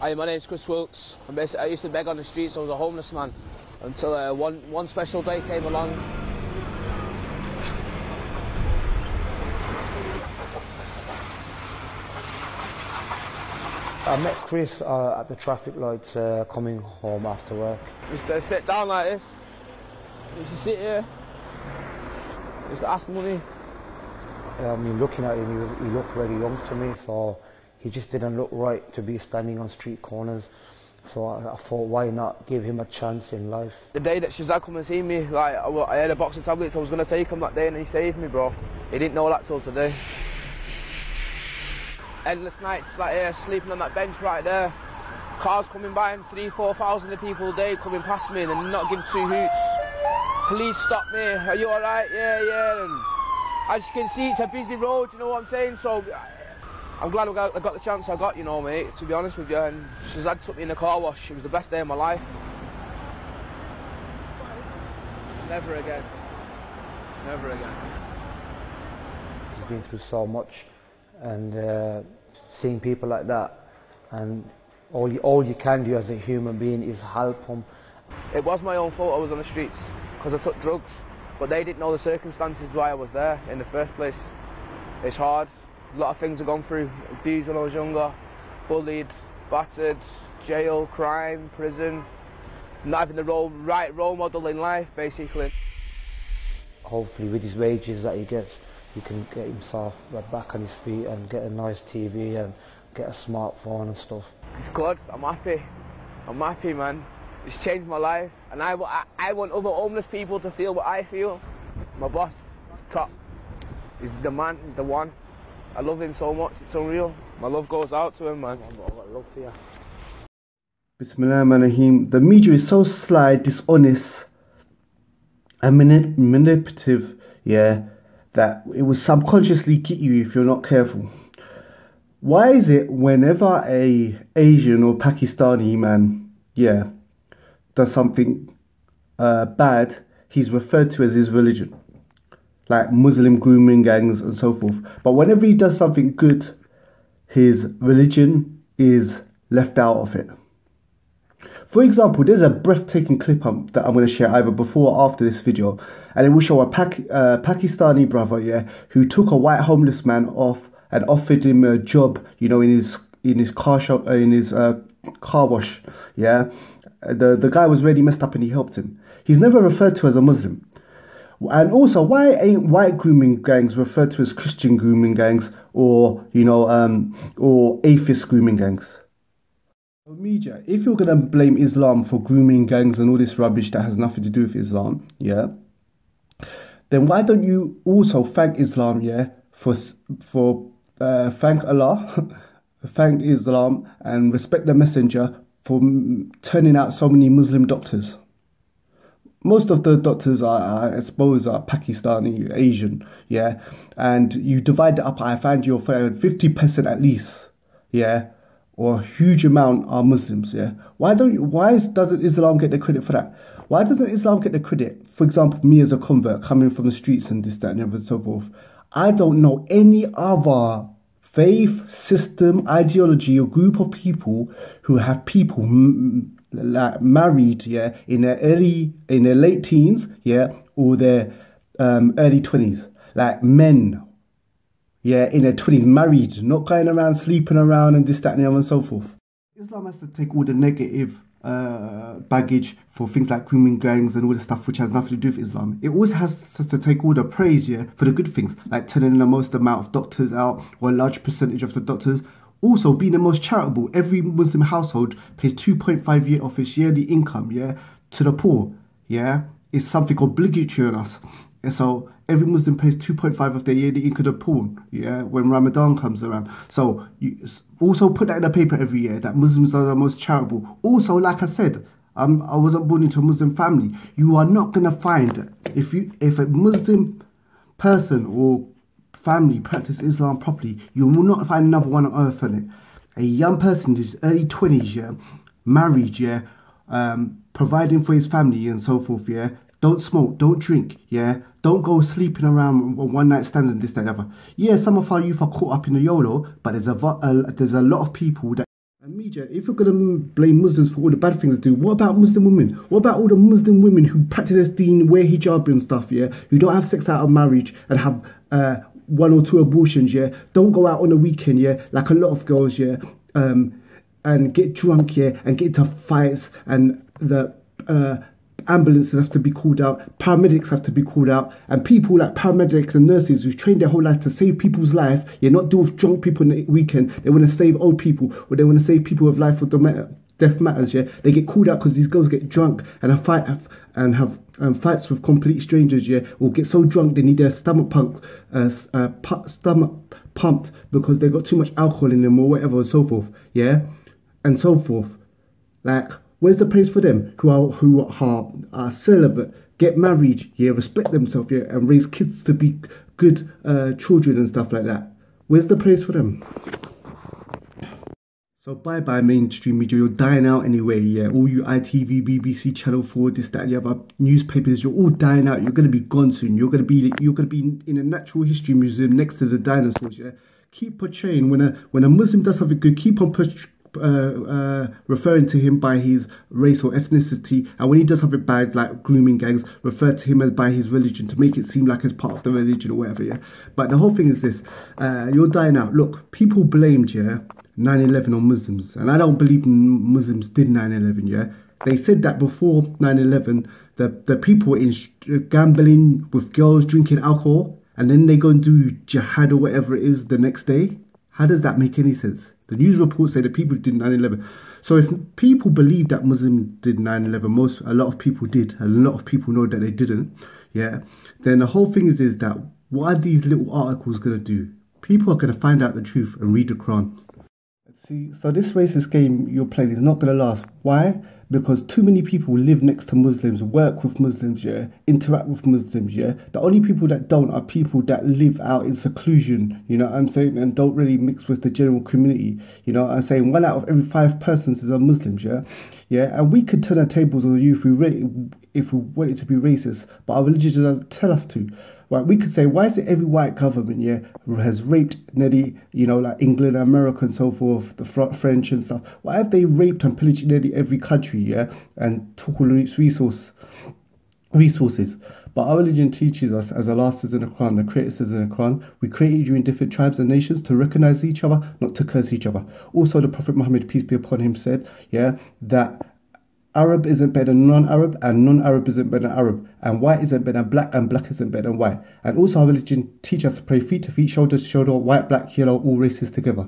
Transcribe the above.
Hi, my name's Chris Wilkes. I used to beg on the streets. I was a homeless man until one special day came along. I met Chris at the traffic lights coming home after work. Used to sit down like this. Used to sit here. Used to ask money. I mean, looking at him, he looked very young to me, so he just didn't look right to be standing on street corners. So I thought, why not give him a chance in life? The day that Shazad come and see me, like, I had a box of tablets. I was going to take him that day, and he saved me, bro. He didn't know that till today. Endless nights like here, sleeping on that bench right there. Cars coming by, 3,000-4,000 people a day coming past me and not give two hoots. Police stop me. Are you all right? Yeah. And as you can see, it's a busy road. You know what I'm saying? So I'm glad I got the chance I got. You know, mate. To be honest with you, and Shazad took me in the car wash. It was the best day of my life. Never again. Never again. He's been through so much, and seeing people like that, and all you can do as a human being is help them. It was my own fault I was on the streets because I took drugs, but they didn't know the circumstances why I was there in the first place. It's hard. A lot of things I've gone through. Abused when I was younger, bullied, battered, jail, crime, prison. Not having the right role model in life, basically. Hopefully with his wages that he gets, he can get himself back on his feet and get a nice TV and get a smartphone and stuff. It's good. I'm happy. I'm happy, man. It's changed my life, and I want other homeless people to feel what I feel. My boss is top. He's the man. He's the one. I love him so much. It's unreal. My love goes out to him, man. I've got love for you. Bismillahirrahmanirrahim. The media is so sly, dishonest, and manipulative, that it will subconsciously get you if you're not careful. Why is it whenever a Asian or Pakistani man, does something bad, he's referred to as his religion, like Muslim grooming gangs and so forth. But whenever he does something good, his religion is left out of it. For example, there's a breathtaking clip that I'm going to share either before or after this video, and it will show a Pakistani brother, who took a white homeless man off and offered him a job, in his car shop, in his car wash, The guy was really messed up and he helped him. He's never referred to as a Muslim. And also, why ain't white grooming gangs referred to as Christian grooming gangs or atheist grooming gangs? Media, if you're gonna blame Islam for grooming gangs and all this rubbish that has nothing to do with Islam, then why don't you also thank Islam, for thank Allah, thank Islam and respect the messenger for turning out so many Muslim doctors. Most of the doctors I suppose are Pakistani, Asian, and you divide it up, I find you'll find 50% at least, or a huge amount are Muslims, Why doesn't Islam get the credit for that? Why doesn't Islam get the credit? For example, me as a convert coming from the streets and this, that, and so forth. I don't know any other faith, system, ideology, or group of people who have people married, in their late teens, or their early 20s, like men. In their 20s, married, not going around sleeping around and this, that, and so forth. Islam has to take all the negative baggage for things like grooming gangs and all the stuff which has nothing to do with Islam. It also has to take all the praise, for the good things, like turning the most amount of doctors out, or a large percentage of the doctors. Also, being the most charitable. Every Muslim household pays 2.5 years of its yearly income, to the poor, It's something obligatory on us. And so every Muslim pays 2.5 of their yearly income to the poor, when Ramadan comes around. So you also put that in the paper every year, that Muslims are the most charitable. Also, like I said, I wasn't born into a Muslim family. You are not going to find, if a Muslim person or family practice Islam properly, you will not find another one on earth on it. A young person in his early 20s, married, providing for his family and so forth, Don't smoke, don't drink, Don't go sleeping around one night stands and this, that, and the other. Some of our youth are caught up in the YOLO, but there's a lot of people that... And media, if you're gonna blame Muslims for all the bad things they do, what about Muslim women? What about all the Muslim women who practice their deen, wear hijab and stuff, yeah? Who don't have sex out of marriage and have 1 or 2 abortions, yeah? Don't go out on the weekend, yeah? Like a lot of girls, yeah? And get drunk, yeah? And get into fights, and the ambulances have to be called out, paramedics have to be called out, and people like paramedics and nurses who've trained their whole life to save people's life, yeah, not deal with drunk people in the weekend. They want to save old people, or they want to save people with life or death matters, yeah. They get called out because these girls get drunk and have fights with complete strangers, yeah, or get so drunk they need their stomach pumped because they got too much alcohol in them or whatever and so forth, yeah, and so forth. Like, where's the place for them who are celibate, get married, yeah, respect themselves, yeah, and raise kids to be good children and stuff like that? Where's the place for them? So bye-bye mainstream media, you're dying out anyway, yeah. All you ITV, BBC, Channel 4, this, that, and the other newspapers, you're all dying out. You're going to be gone soon. You're going to be in a natural history museum next to the dinosaurs, yeah. Keep portraying, when a Muslim does something good, keep on referring to him by his race or ethnicity, and when he does something bad like grooming gangs, refer to him as by his religion to make it seem like it's part of the religion or whatever, yeah. But the whole thing is this, you're dying out. Look, people blamed, yeah, 9/11 on Muslims, and I don't believe Muslims did 9/11, yeah. They said that before 9/11 the people were in gambling with girls, drinking alcohol, and then they go and do jihad or whatever it is the next day. How does that make any sense? The news reports say that people did 9/11. So if people believe that Muslims did 9/11, a lot of people did, a lot of people know that they didn't, yeah, then the whole thing is that what are these little articles going to do? People are going to find out the truth and read the Quran. See, so this racist game you're playing is not going to last. Why? Because too many people live next to Muslims, work with Muslims, yeah, interact with Muslims, yeah. The only people that don't are people that live out in seclusion, you know what I'm saying, and don't really mix with the general community, you know what I'm saying. 1 out of every 5 persons are Muslims, yeah. Yeah, and we could turn our tables on you if we wanted to be racist, but our religion doesn't tell us to. Right, we could say, why is it every white government, yeah, has raped nearly, you know, like England, America and so forth, the French and stuff? Why have they raped and pillaged nearly every country, yeah, and took all its resources? But our religion teaches us, as Allah says in the Quran, the Creator says in the Quran, we created you in different tribes and nations to recognize each other, not to curse each other. Also, the Prophet Muhammad, peace be upon him, said, yeah, that Arab isn't better than non-Arab, and non-Arab isn't better than Arab, and white isn't better than black, and black isn't better than white. And also our religion teaches us to pray feet to feet, shoulder to shoulder, white, black, yellow, all races together.